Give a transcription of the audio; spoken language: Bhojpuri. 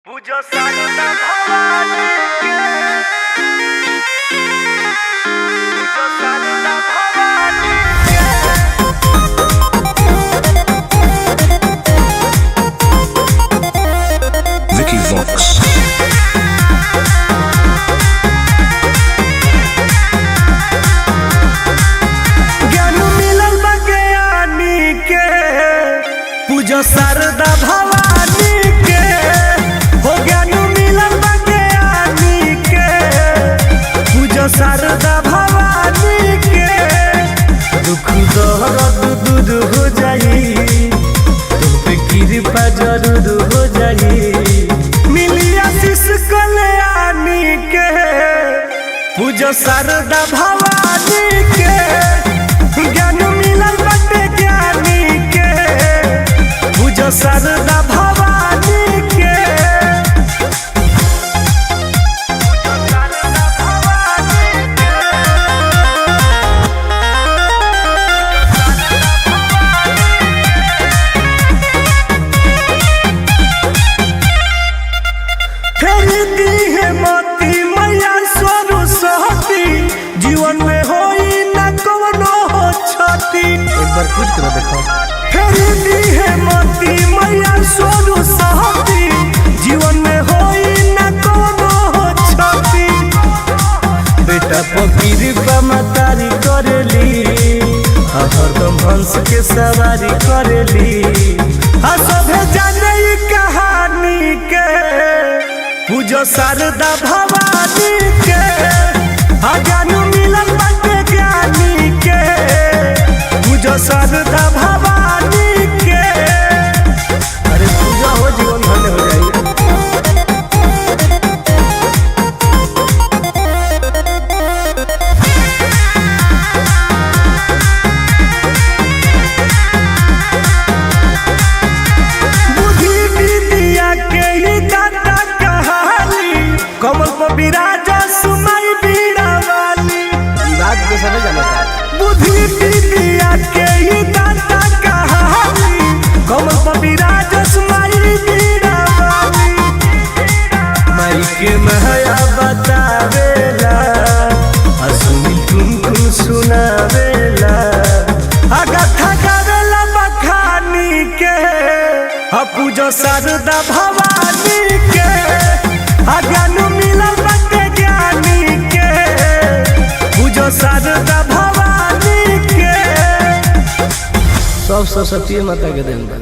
पूजा सारदा भवानी के पूजा सारदा भवानी के Vicky Vox ज्ञान मिलल बज्ञानी के पूजा सारदा भवानी के हो ज्ञान मिलल बज्ञानी के पूजा सारदा भवानी के दुख दर्द दूर हो जाई तुम पे कृपा जरूर हो जाई मिली आशीष कल्याणी के पूजा सारदा भवानी के ज्ञान मिलल बटे ज्ञानी के पूजा सारदा भवानी के पूजा सारदा भवानी फेरी दी है मोती मैया स्वरू सहती जीवन में होई न कवनो हो छती एक बार पूछ कर देखो फेरी दी है मोती मैया स्वरू सहती जीवन में होई न कवनो हो छती बेटा पकीरी का मतारी करेली हरदम हंस के सवारी करेली आ सभे जाने ई कहानी के पूजा सारदा भवानी के ज्ञान मिलल बटे ज्ञानी के पूजा सारदा भवानी के अरे पूजा हो जीवन धन्य हो जाएगा। बुद्धि विद्या के ही दाता कहानी कमल पर विराजा सुनाई बीड़ा वाली बात को समझ आना था बुद्धि विद्या के ही दाता कहानी कमल पर विराजा सुनाई बीड़ा वाली माई के महया बतावेला असुनी कुन सुनावेला अगथा गावेला बखानी के पूजा सारदा भवानी के ज्ञान मिलल बटे ज्ञानी के पूजा सारदा भवानी के सब सरस्वती माता के देन बा।